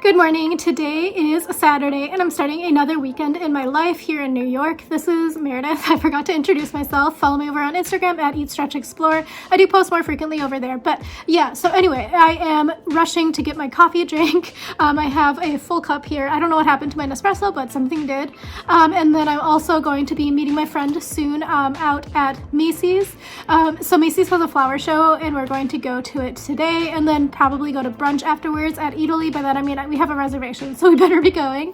Good morning. Today is a Saturday and I'm starting another weekend in my life here in New York. This is Meredith. I forgot to introduce myself. Follow me over on Instagram at Eat, Stretch, Explore. I do post more frequently over there. But yeah, so anyway, I am rushing to get my coffee drink. I have a full cup here. I don't know what happened to my Nespresso, but something did. And then I'm also going to be meeting my friend soon out at Macy's. So Macy's has a flower show and we're going to go to it today and then probably go to brunch afterwards at Eataly. By that I mean we have a reservation, so we better be going.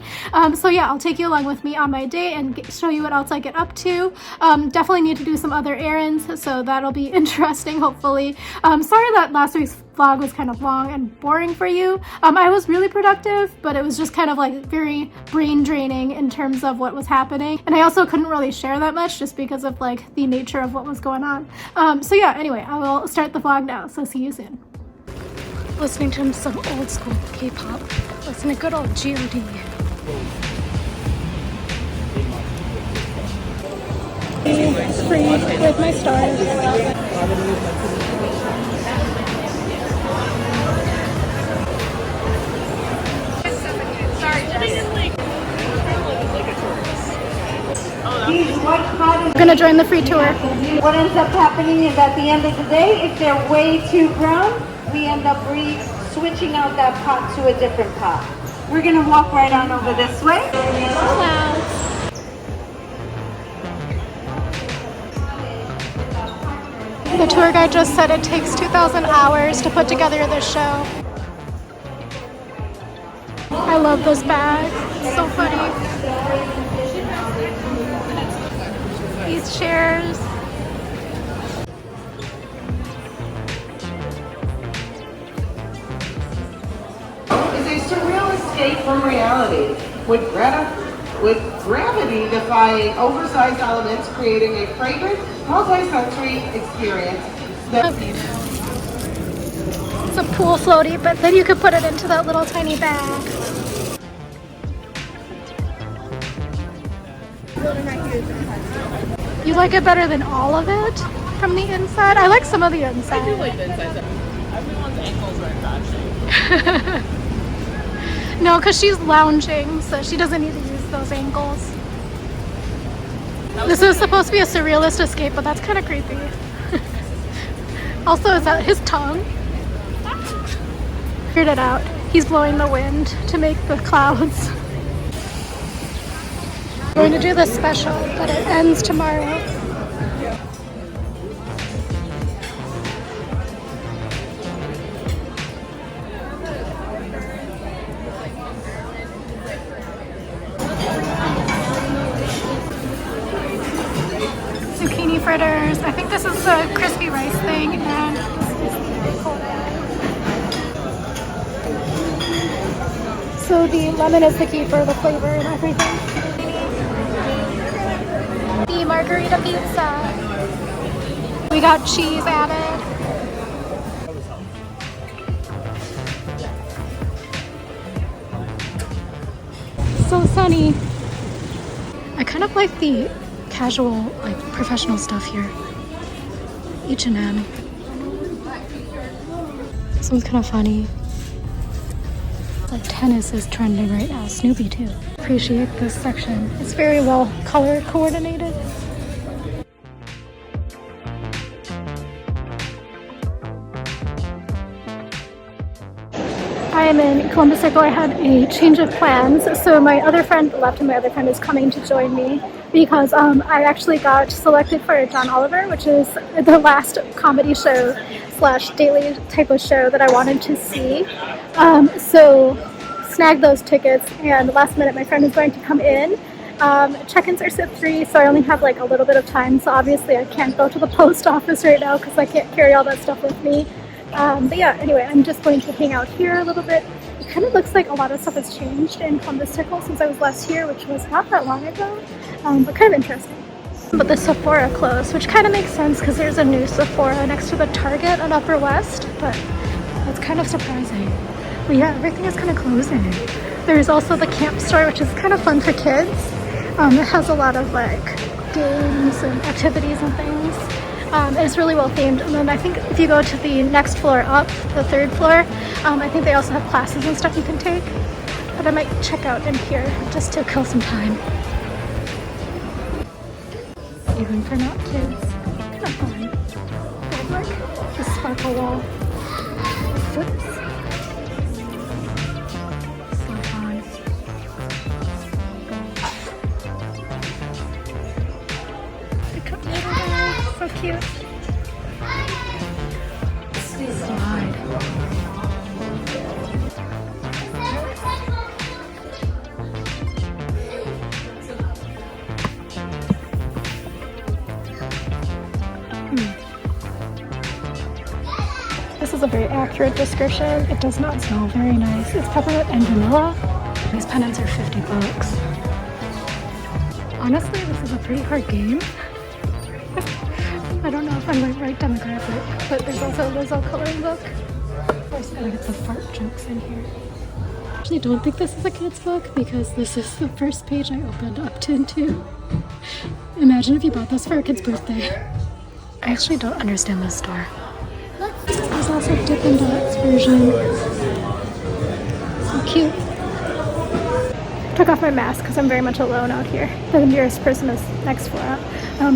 So yeah, I'll take you along with me on my day and show you what else I get up to. Definitely need to do some other errands, so that'll be interesting, hopefully. Sorry that last week's vlog was kind of long and boring for you. I was really productive, but it was just kind of like very brain draining in terms of what was happening. And I also couldn't really share that much just because of like the nature of what was going on. So yeah, anyway, I will start the vlog now, so see you soon. Listening to some old school K-pop. Listening to good old G.O.D. Free with my stars. I'm gonna join the free tour. What ends up happening is at the end of the day, if they're way too brown, we end up switching out that pot to a different pot. We're gonna walk right on over this way. Wow. The tour guide just said it takes 2,000 hours to put together this show. I love this bag. It's so funny. These chairs. Is a surreal escape from reality, with gravity defying oversized elements, creating a fragrant, multi-sensory experience. It's a pool floaty, but then you could put it into that little tiny bag. You like it better than all of it from the inside? I like some of the inside. I do like the inside. Everyone's ankles are crashing. No, because she's lounging, so she doesn't need to use those ankles. This is supposed to be a surrealist escape, but that's kind of creepy. Also, is that his tongue? Figured it out. He's blowing the wind to make the clouds. We're going to do this special, but it ends tomorrow. Zucchini fritters. I think this is the crispy rice thing, and this is the cold egg. So the lemon is the key for the flavor and everything. The margarita pizza. We got cheese added. So sunny. I kind of like the casual, like professional stuff here. H&M. This one's kind of funny. Like tennis is trending right now. Snoopy too. Appreciate this section. It's very well color coordinated. I am in Columbus Circle. I had a change of plans, so my other friend left and my other friend is coming to join me because I actually got selected for John Oliver, which is the last comedy show / daily type of show that I wanted to see. So snagged those tickets, and last minute my friend is going to come in. Check-ins are at 3, so I only have like a little bit of time, so obviously I can't go to the post office right now because I can't carry all that stuff with me. But yeah, anyway, I'm just going to hang out here a little bit. It kind of looks like a lot of stuff has changed in Columbus Circle since I was last here, which was not that long ago, but kind of interesting. But the Sephora closed, which kind of makes sense because there's a new Sephora next to the Target on Upper West, but that's kind of surprising. But yeah, everything is kind of closing. There's also the camp store, which is kind of fun for kids. It has a lot of like games and activities and things. It's really well themed. And then I think if you go to the next floor up, the third floor, I think they also have classes and stuff you can take. But I might check out in here just to kill some time. Even for not kids. Kind of fun. They have like the sparkle wall. Flips. So fun. The cup noodle there. So cute. Slide. This is a very accurate description. It does not smell very nice. It's peppermint and vanilla. These pennants are 50 bucks. Honestly, this is a pretty hard game. I don't know if I'm the right demographic, but there's also a Lizzo coloring book. Of course, I gotta get the fart jokes in here. I actually don't think this is a kid's book because this is the first page I opened up into. Imagine if you bought this for a kid's birthday. I actually don't understand this store. There's also Dippin' Dots version. So cute. Took off my mask because I'm very much alone out here. The nearest person is next floor up.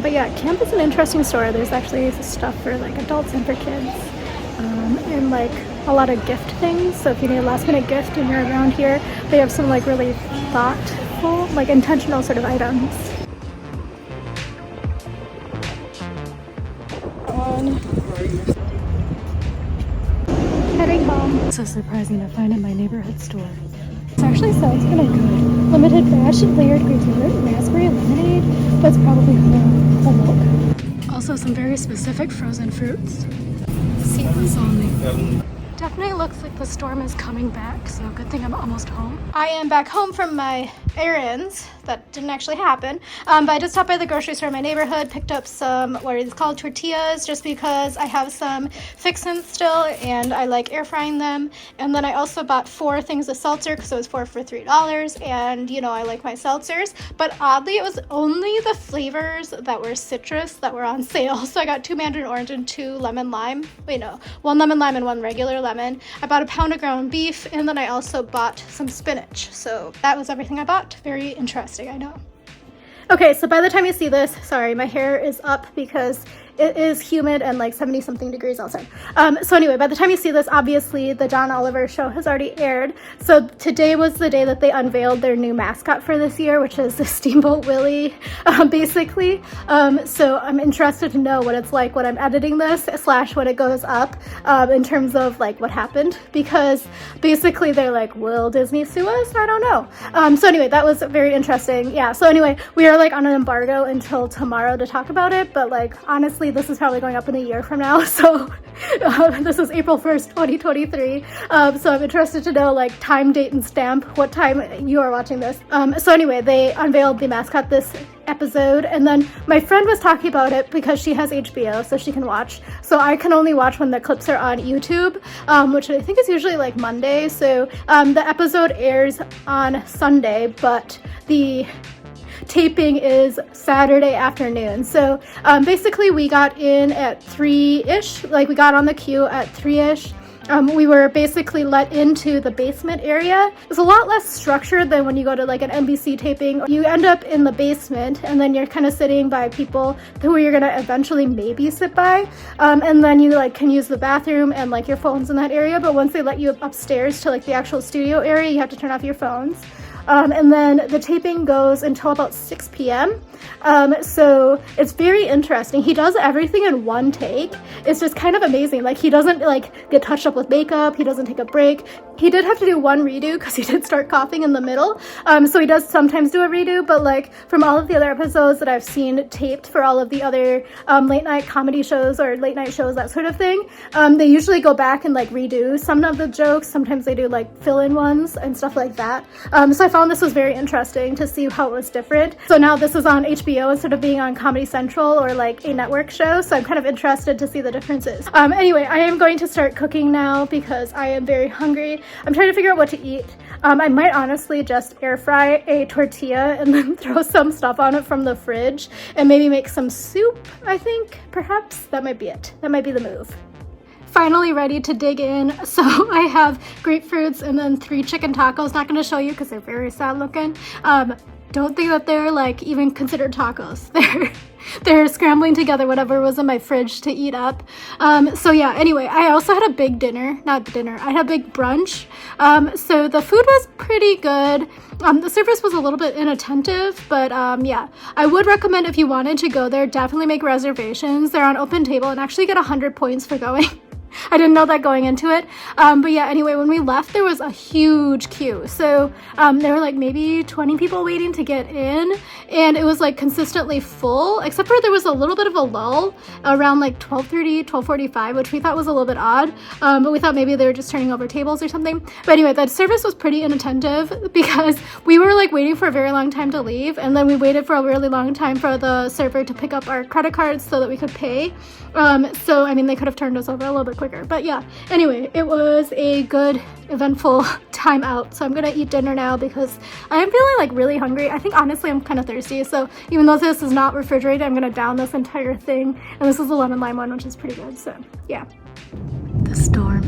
But yeah, camp is an interesting store. There's actually stuff for like adults and for kids. And like a lot of gift things. So if you need a last minute gift and you're around here, they have some like really thoughtful, like intentional sort of items. Heading home. It's so surprising to find in my neighborhood store. It actually sounds kind of good. Limited batch layered Greek yogurt, raspberry lemonade, but it's probably whole milk. Also some very specific frozen fruits. Seedless only. Definitely looks like the storm is coming back, so good thing I'm almost home. I am back home from my errands. That didn't actually happen. But I just stopped by the grocery store in my neighborhood, picked up some, what are these called, tortillas, just because I have some fixins still and I like air frying them. And then I also bought 4 things of seltzer because it was 4 for $3. And you know, I like my seltzers. But oddly, it was only the flavors that were citrus that were on sale. So I got 2 mandarin orange and 2 lemon lime. Wait, no, 1 lemon lime and 1 regular lemon. I bought a pound of ground beef and then I also bought some spinach. So that was everything I bought. Very interesting. I know. Okay, so by the time you see this, sorry, my hair is up because it is humid and like 70 something degrees outside. So anyway, by the time you see this, obviously the John Oliver show has already aired. So today was the day that they unveiled their new mascot for this year, which is the Steamboat Willie, basically. So I'm interested to know what it's like when I'm editing this / when it goes up, in terms of like what happened, because basically they're like, will Disney sue us? I don't know. So anyway, that was very interesting. Yeah, so anyway, we are like on an embargo until tomorrow to talk about it, but like honestly, this is probably going up in a year from now, so this is April 1st, 2023, so I'm interested to know like time, date, and stamp what time you are watching this. So anyway, they unveiled the mascot this episode, and then my friend was talking about it because she has HBO, so she can watch. So I can only watch when the clips are on YouTube, which I think is usually like Monday, so the episode airs on Sunday, but the taping is Saturday afternoon. So basically we got in at 3-ish, like we got on the queue at 3-ish. We were basically let into the basement area. It's a lot less structured than when you go to like an NBC taping. You end up in the basement and then you're kind of sitting by people who you're gonna eventually maybe sit by. And then you like can use the bathroom and like your phones in that area. But once they let you upstairs to like the actual studio area, you have to turn off your phones. And then the taping goes until about 6 p.m. So it's very interesting. He does everything in one take. It's just kind of amazing. Like he doesn't like get touched up with makeup. He doesn't take a break. He did have to do one redo because he did start coughing in the middle. So he does sometimes do a redo, but like from all of the other episodes that I've seen taped for all of the other late night comedy shows or late night shows, that sort of thing, they usually go back and like redo some of the jokes. Sometimes they do like fill-in ones and stuff like that. So I found this was very interesting to see how it was different. So now this is on HBO instead of being on Comedy Central or like a network show. So I'm kind of interested to see the differences. Anyway, I am going to start cooking now because I am very hungry. I'm trying to figure out what to eat. I might honestly just air fry a tortilla and then throw some stuff on it from the fridge and maybe make some soup, I think. Perhaps that might be it. That might be the move. Finally ready to dig in. So I have grapefruits and then 3 chicken tacos. Not going to show you because they're very sad looking. Don't think that they're like even considered tacos. They're scrambling together whatever was in my fridge to eat up. So yeah, anyway, I also had a big dinner. Not dinner. I had a big brunch. So the food was pretty good. The service was a little bit inattentive, but yeah, I would recommend if you wanted to go there, definitely make reservations. They're on Open Table and actually get 100 points for going. I didn't know that going into it. But yeah, anyway, when we left, there was a huge queue. So there were like maybe 20 people waiting to get in, and it was like consistently full, except for there was a little bit of a lull around like 12:30, 12:45, which we thought was a little bit odd. But we thought maybe they were just turning over tables or something. But anyway, that service was pretty inattentive because we were like waiting for a very long time to leave, and then we waited for a really long time for the server to pick up our credit cards so that we could pay. So I mean, they could have turned us over a little bit quicker. But yeah, anyway, it was a good, eventful time out. So I'm gonna eat dinner now because I am feeling like really hungry. I think honestly I'm kind of thirsty. So even though this is not refrigerated, I'm gonna down this entire thing. And this is the lemon lime one, which is pretty good. So yeah. The storm.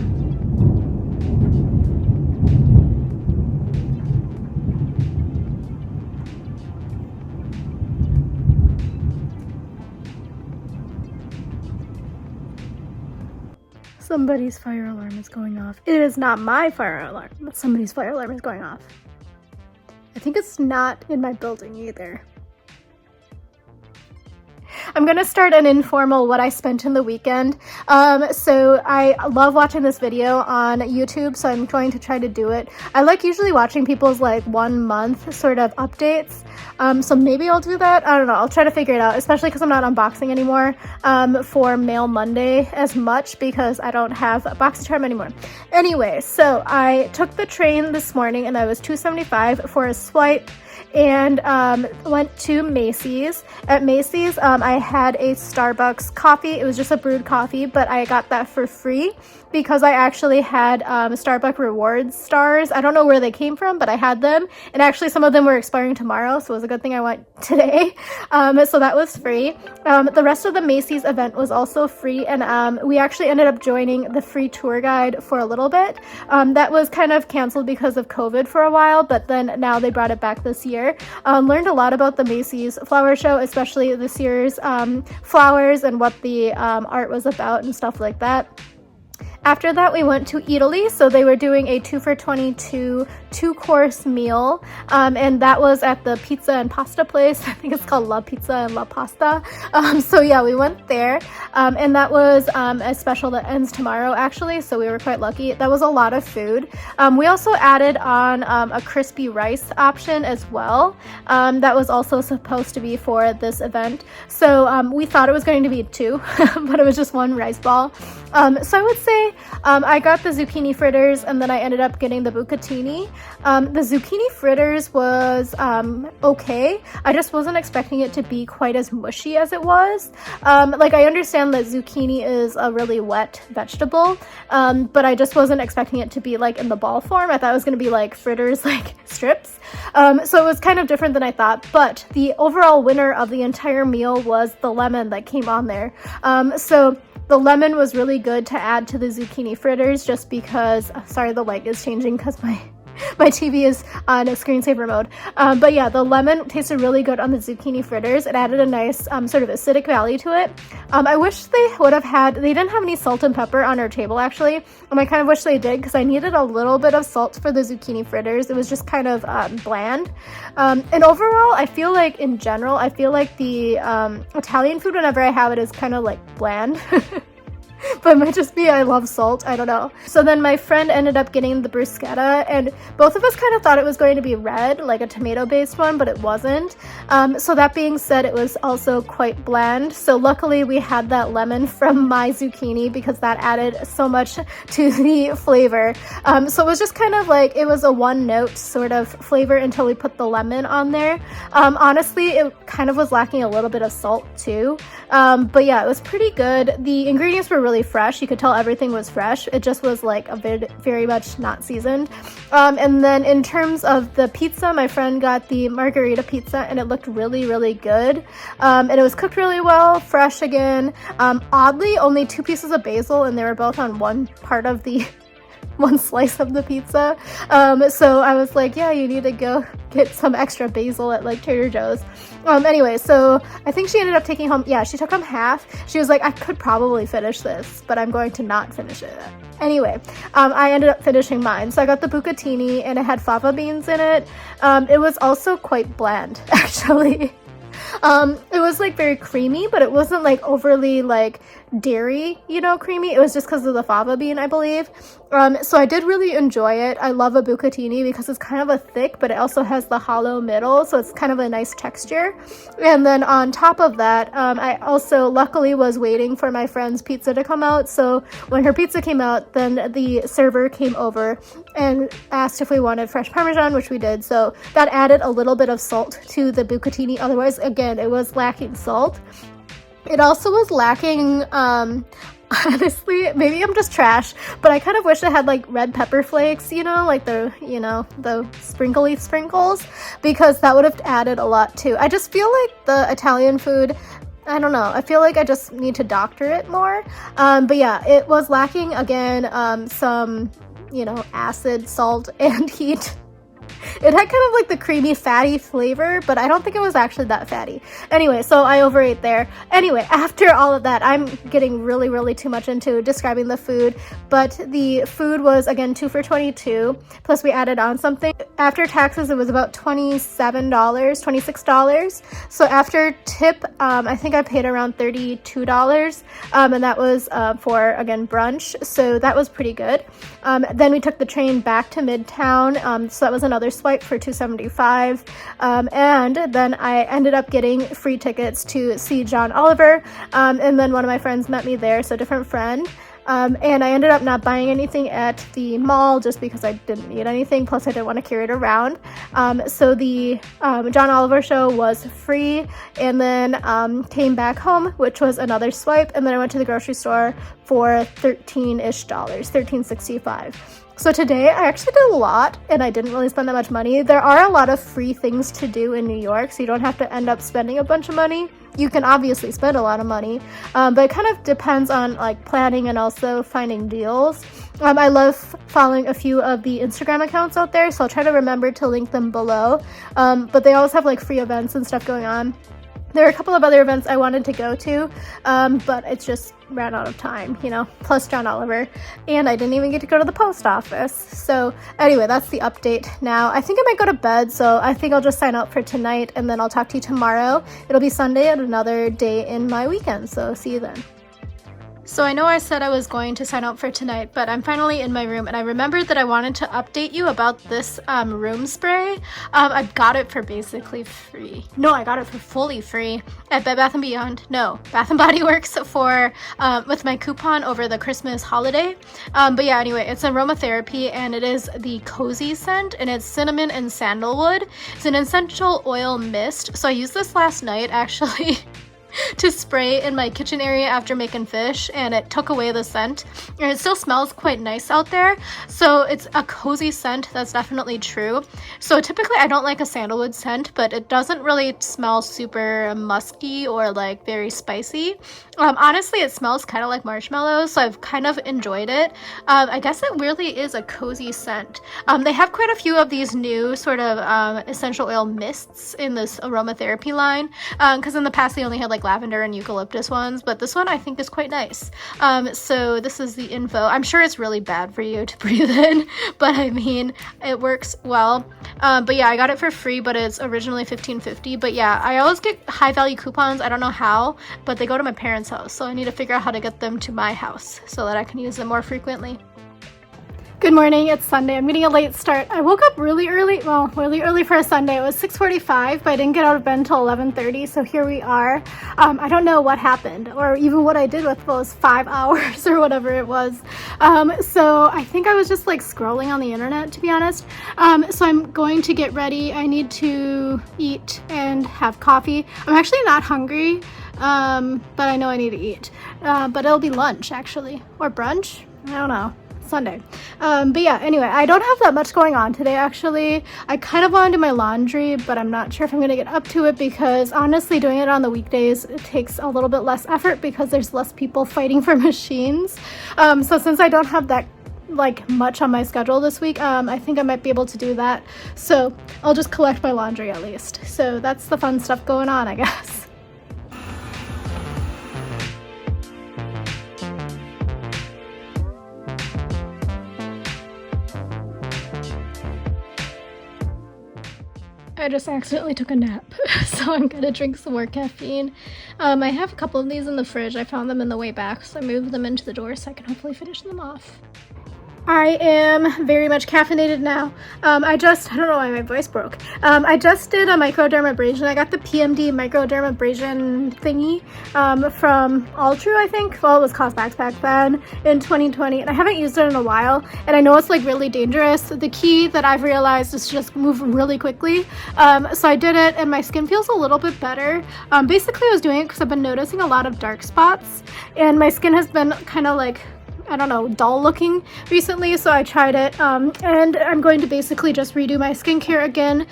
Somebody's fire alarm is going off. It is not my fire alarm, but somebody's fire alarm is going off. I think it's not in my building either. I'm gonna start an informal what I spent in the weekend. So I love watching this video on YouTube, so I'm going to try to do it. I like usually watching people's like 1 month sort of updates. So maybe I'll do that. I don't know. I'll try to figure it out, especially because I'm not unboxing anymore for Mail Monday as much because I don't have BoxyCharm anymore. Anyway, so I took the train this morning and I was $2.75 for a swipe and went to Macy's. At Macy's, I had a Starbucks coffee. It was just a brewed coffee, but I got that for free because I actually had Starbucks rewards stars. I don't know where they came from, but I had them. And actually some of them were expiring tomorrow, so it was a good thing I went today. So that was free. The rest of the Macy's event was also free, and we actually ended up joining the free tour guide for a little bit. That was kind of canceled because of COVID for a while, but then now they brought it back this year. Learned a lot about the Macy's flower show, especially this year's flowers and what the art was about and stuff like that. After that, we went to Eataly, so they were doing a 2 for $22 2-course meal, and that was at the pizza and pasta place. I think it's called La Pizza and La Pasta. So yeah, we went there, and that was a special that ends tomorrow actually, so we were quite lucky. That was a lot of food. We also added on a crispy rice option as well. That was also supposed to be for this event, so we thought it was going to be 2, but it was just 1 rice ball. So I would say I got the zucchini fritters, and then I ended up getting the bucatini. The zucchini fritters was okay. I just wasn't expecting it to be quite as mushy as it was. Like, I understand that zucchini is a really wet vegetable, but I just wasn't expecting it to be like in the ball form. I thought it was going to be like fritters, like strips. So it was kind of different than I thought, but the overall winner of the entire meal was the lemon that came on there. So the lemon was really good to add to the zucchini fritters just because, sorry, the light is changing because my TV is on a screensaver mode. But yeah, the lemon tasted really good on the zucchini fritters. It added a nice sort of acidic value to it. I wish they would have had, they didn't have any salt and pepper on our table actually. I kind of wish they did because I needed a little bit of salt for the zucchini fritters. It was just kind of bland. And overall, I feel like in general, I feel like the Italian food, whenever I have it, is kind of like bland. But it might just be I love salt, I don't know. So then my friend ended up getting the bruschetta, and both of us kind of thought it was going to be red, like a tomato-based one, but it wasn't. So that being said, it was also quite bland. So luckily we had that lemon from my zucchini because that added so much to the flavor. So it was just kind of like, it was a one-note sort of flavor until we put the lemon on there. Honestly, it kind of was lacking a little bit of salt too. But yeah, it was pretty good. The ingredients were really fresh. You could tell everything was fresh. It just was like a bit very much not seasoned. And then in terms of the pizza, my friend got the margarita pizza and it looked really, really good. And it was cooked really well, fresh again. Oddly, only 2 pieces of basil and they were both on one part of the one slice of the pizza. So I was like, yeah, you need to go get some extra basil at like Trader Joe's. Anyway, so I think she ended up taking home, yeah, she took home half. She was like, I could probably finish this, but I'm going to not finish it. Anyway, I ended up finishing mine. So I got the bucatini and it had fava beans in it. It was also quite bland, actually. It was like very creamy, but it wasn't like overly like dairy, you know, creamy. It was just because of the fava bean, I believe. So I did really enjoy it. I love a bucatini because it's kind of a thick, but it also has the hollow middle, so it's kind of a nice texture. And then on top of that, I also luckily was waiting for my friend's pizza to come out. So when her pizza came out, then the server came over and asked if we wanted fresh Parmesan, which we did. So that added a little bit of salt to the bucatini. Otherwise, again, it was lacking salt. It also was lacking, honestly, maybe I'm just trash, but I kind of wish it had like red pepper flakes, you know, like the sprinkly sprinkles, because that would have added a lot too. I just feel like the Italian food, I don't know, I feel like I just need to doctor it more. But yeah, it was lacking again, some, you know, acid, salt, and heat. It had kind of like the creamy, fatty flavor, but I don't think it was actually that fatty. Anyway, so I overate there. Anyway, after all of that, I'm getting really, really too much into describing the food, but the food was, again, 2 for $22, plus we added on something. After taxes, it was about $27, $26. So after tip, I think I paid around $32, and that was for, again, brunch, so that was pretty good. Then we took the train back to Midtown, so that was another swipe for $2.75, and then I ended up getting free tickets to see John Oliver, and then one of my friends met me there, so a different friend. And I ended up not buying anything at the mall just because I didn't need anything, plus I didn't want to carry it around. So the John Oliver show was free, and then came back home, which was another swipe, and then I went to the grocery store for $13-ish, $13.65. So today I actually did a lot and I didn't really spend that much money. There are a lot of free things to do in New York, so you don't have to end up spending a bunch of money. You can obviously spend a lot of money, but it kind of depends on like planning and also finding deals. I love following a few of the Instagram accounts out there, so I'll try to remember to link them below. But they always have like free events and stuff going on. There are a couple of other events I wanted to go to, but it's just ran out of time, you know, plus John Oliver, and I didn't even get to go to the post office. So anyway, that's the update now. I think I might go to bed, so I think I'll just sign up for tonight, and then I'll talk to you tomorrow. It'll be Sunday and another day in my weekend, so see you then. So I know I said I was going to sign up for tonight, but I'm finally in my room, and I remembered that I wanted to update you about this room spray. I got it for basically free. No, I got it for fully free at Bed Bath & Beyond. No, Bath & Body Works for with my coupon over the Christmas holiday. But yeah, anyway, it's aromatherapy, and it is the Cozy scent, and it's cinnamon and sandalwood. It's an essential oil mist. So I used this last night, actually. To spray in my kitchen area after making fish, and it took away the scent, and it still smells quite nice out there. So it's a cozy scent, that's definitely true. So typically I don't like a sandalwood scent, but it doesn't really smell super musky or like very spicy. Honestly, it smells kind of like marshmallows, so I've kind of enjoyed it. I guess it really is a cozy scent. They have quite a few of these new sort of essential oil mists in this aromatherapy line, because in the past they only had like like lavender and eucalyptus ones, but this one I think is quite nice. So this is the info. I'm sure it's really bad for you to breathe in, but I mean, it works well. But yeah, I got it for free, but it's originally $15.50. But yeah, I always get high value coupons. I don't know how, but they go to my parents' house, so I need to figure out how to get them to my house so that I can use them more frequently. Good morning, it's Sunday. I'm getting a late start. I woke up really early, well, really early for a Sunday. It was 6:45, but I didn't get out of bed until 11:30, so here we are. I don't know what happened, or even what I did with those 5 hours or whatever it was. So I think I was just like scrolling on the internet, to be honest. So I'm going to get ready. I need to eat and have coffee. I'm actually not hungry, but I know I need to eat. But it'll be lunch, actually, or brunch. I don't know. Sunday. But yeah, anyway, I don't have that much going on today, actually. I kind of want to do my laundry, but I'm not sure if I'm going to get up to it because honestly, doing it on the weekdays, it takes a little bit less effort because there's less people fighting for machines. So since I don't have that like much on my schedule this week, I think I might be able to do that. So I'll just collect my laundry at least. So that's the fun stuff going on, I guess. I just accidentally took a nap, so I'm gonna drink some more caffeine. I have a couple of these in the fridge. I found them in the way back, so I moved them into the door so I can hopefully finish them off. I am very much caffeinated now. I don't know why my voice broke. I just did a microdermabrasion. I got the PMD microdermabrasion thingy from Altru, I think. Well, it was Cosmax back then in 2020, and I haven't used it in a while, and I know it's like really dangerous. The key that I've realized is to just move really quickly. So I did it, and my skin feels a little bit better. Basically, I was doing it because I've been noticing a lot of dark spots, and my skin has been kind of like, I don't know, dull looking recently, so I tried it, and I'm going to basically just redo my skincare again.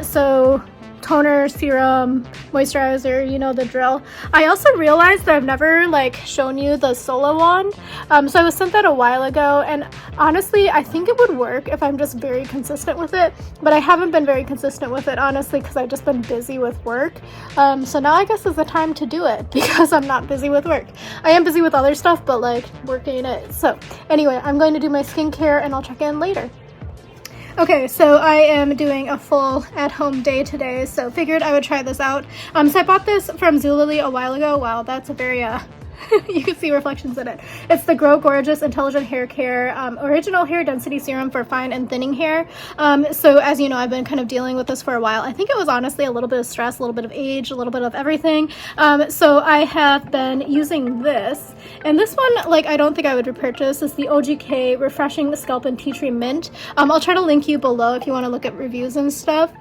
So toner, serum, moisturizer, you know the drill. I also realized that I've never like shown you the Solo wand. So I was sent that a while ago, and honestly I think it would work if I'm just very consistent with it, but I haven't been very consistent with it, honestly, because I've just been busy with work. So now I guess is the time to do it because I'm not busy with work. I am busy with other stuff, but like work ain't it. So anyway, I'm going to do my skincare and I'll check in later. Okay, so I am doing a full at-home day today, so figured I would try this out. So I bought this from Zulily a while ago. Wow, that's a very, you can see reflections in it. It's the Grow Gorgeous Intelligent Hair Care Original Hair Density Serum for fine and thinning hair. So as you know, I've been kind of dealing with this for a while. I think it was honestly a little bit of stress, a little bit of age, a little bit of everything. So I have been using this, and this one, like, I don't think I would repurchase. It's the OGK Refreshing Scalp and Tea Tree Mint. I'll try to link you below if you want to look at reviews and stuff,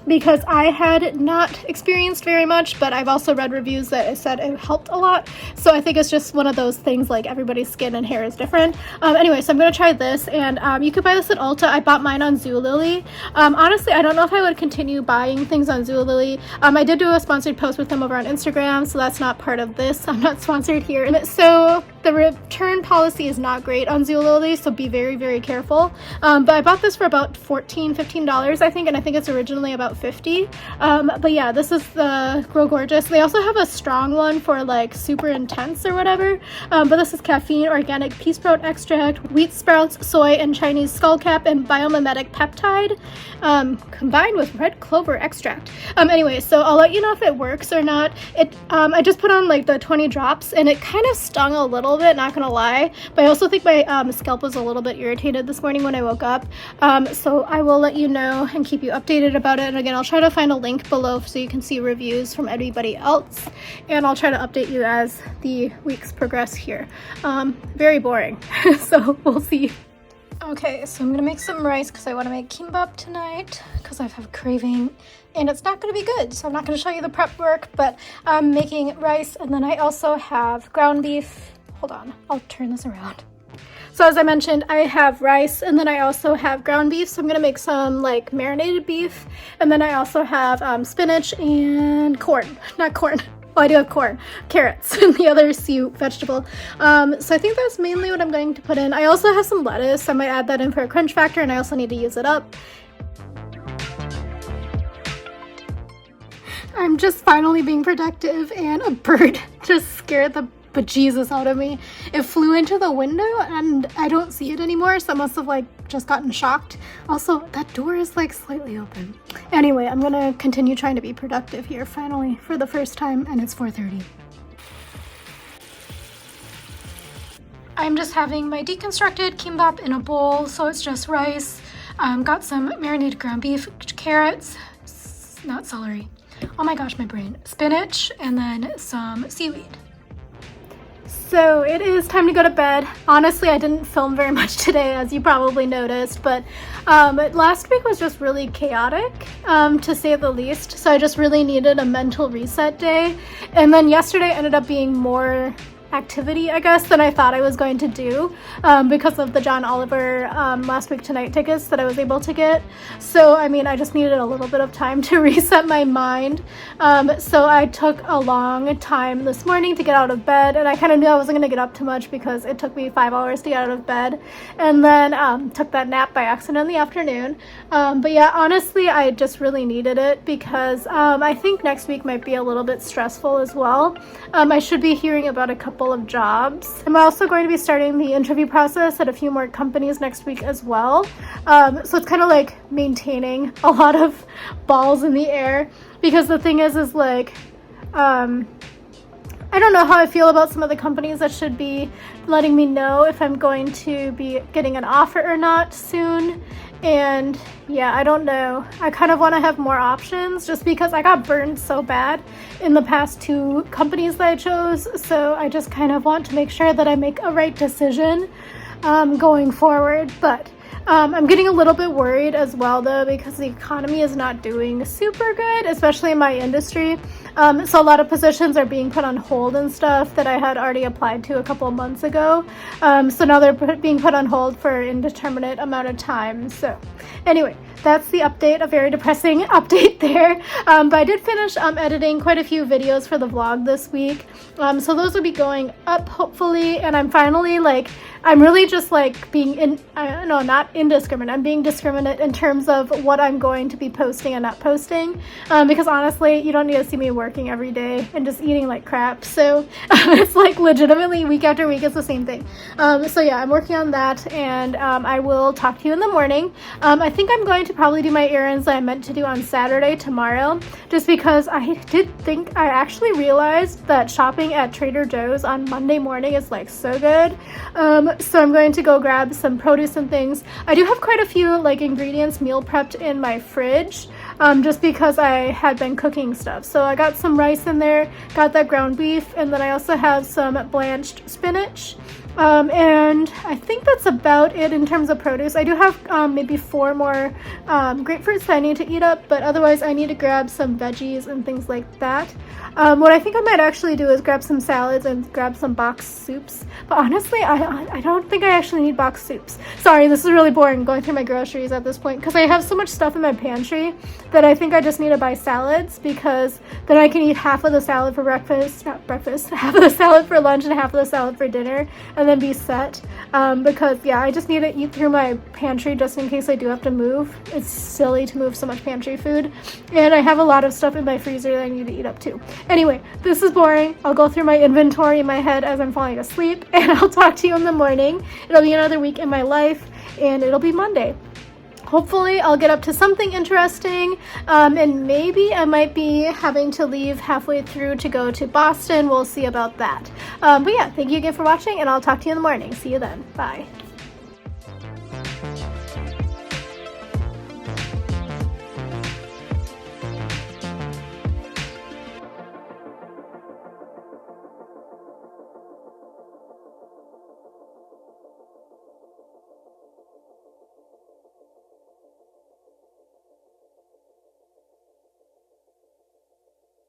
because I had not experienced very much, but I've also read reviews that said it helped a lot. So I think it's just one of those things, like everybody's skin and hair is different. Anyway, so I'm going to try this, and you could buy this at Ulta. I bought mine on Zulily. Honestly, I don't know if I would continue buying things on Zulily. I did do a sponsored post with them over on Instagram, so that's not part of this. I'm not sponsored here. And so the return policy is not great on Zulily, so be very, very careful. But I bought this for about $15, I think, and I think it's originally about $50. But yeah, this is the Grow Gorgeous. They also have a strong one for like super intense or whatever, but this is caffeine, organic pea sprout extract, wheat sprouts, soy, and Chinese skullcap and biomimetic peptide, combined with red clover extract. Anyway, so I'll let you know if it works or not. I just put on like the 20 drops, and it kind of stung a little bit, not gonna lie, but I also think my scalp was a little bit irritated this morning when I woke up. So I will let you know and keep you updated about it. And again, I'll try to find a link below so you can see reviews from anybody else, and I'll try to update you as the weeks progress here. Very boring, so we'll see. Okay, so I'm gonna make some rice because I want to make kimbap tonight because I have a craving, and it's not gonna be good, so I'm not gonna show you the prep work, but I'm making rice, and then I also have ground beef. Hold on, I'll turn this around. So as I mentioned, I have rice, and then I also have ground beef, so I'm gonna make some like marinated beef, and then I also have spinach and corn, not corn. Oh, I do have corn, carrots, and the other sea vegetable. So I think that's mainly what I'm going to put in. I also have some lettuce. I might add that in for a crunch factor, and I also need to use it up. I'm just finally being productive and a bird just scared the bejesus out of me. It flew into the window and I don't see it anymore, so I must have like just gotten shocked. Also, that door is like slightly open. Anyway, I'm gonna continue trying to be productive here finally for the first time, and it's 4:30. I'm just having my deconstructed kimbap in a bowl, so it's just rice. Got some marinated ground beef, carrots, not celery. Oh my gosh, my brain. Spinach, and then some seaweed. So it is time to go to bed. Honestly, I didn't film very much today, as you probably noticed, but last week was just really chaotic, to say the least. So I just really needed a mental reset day. And then yesterday ended up being more activity, I guess, than I thought I was going to do, because of the John Oliver Last Week Tonight tickets that I was able to get. So I mean, I just needed a little bit of time to reset my mind. So I took a long time this morning to get out of bed, and I kind of knew I wasn't going to get up too much because it took me 5 hours to get out of bed, and then took that nap by accident in the afternoon. But yeah, honestly, I just really needed it because I think next week might be a little bit stressful as well. I should be hearing about a couple of jobs. I'm also going to be starting the interview process at a few more companies next week as well. So it's kind of like maintaining a lot of balls in the air, because the thing is like, I don't know how I feel about some of the companies that should be letting me know if I'm going to be getting an offer or not soon. And yeah, I don't know. I kind of want to have more options just because I got burned so bad in the past 2 companies that I chose. So I just kind of want to make sure that I make a right decision going forward. But I'm getting a little bit worried as well, though, because the economy is not doing super good, especially in my industry. So a lot of positions are being put on hold and stuff that I had already applied to a couple of months ago. So now they're being put on hold for an indeterminate amount of time. So anyway, that's the update, a very depressing update there. But I did finish editing quite a few videos for the vlog this week. So those will be going up hopefully, and I'm finally like, I'm really just like being not indiscriminate. I'm being discriminate in terms of what I'm going to be posting and not posting, because honestly, you don't need to see me working every day and just eating like crap. So it's like legitimately week after week, it's the same thing. So yeah, I'm working on that, and I will talk to you in the morning. I think I'm going to probably do my errands that I meant to do on Saturday tomorrow, just because I actually realized that shopping at Trader Joe's on Monday morning is like so good. So I'm going to go grab some produce and things. I do have quite a few like ingredients meal prepped in my fridge, just because I had been cooking stuff. So I got some rice in there, got that ground beef, and then I also have some blanched spinach. And I think that's about it in terms of produce. I do have maybe 4 more grapefruits that I need to eat up, but otherwise I need to grab some veggies and things like that. What I think I might actually do is grab some salads and grab some box soups. But honestly, I don't think I actually need box soups. Sorry, this is really boring going through my groceries at this point, because I have so much stuff in my pantry that I think I just need to buy salads, because then I can eat half of the salad for half of the salad for lunch and half of the salad for dinner, and then be set. Because yeah, I just need to eat through my pantry just in case I do have to move. It's silly to move so much pantry food, and I have a lot of stuff in my freezer that I need to eat up too. Anyway, this is boring. I'll go through my inventory in my head as I'm falling asleep, and I'll talk to you in the morning. It'll be another week in my life, and it'll be Monday. Hopefully I'll get up to something interesting, and maybe I might be having to leave halfway through to go to Boston. We'll see about that. But yeah, thank you again for watching, and I'll talk to you in the morning. See you then. Bye.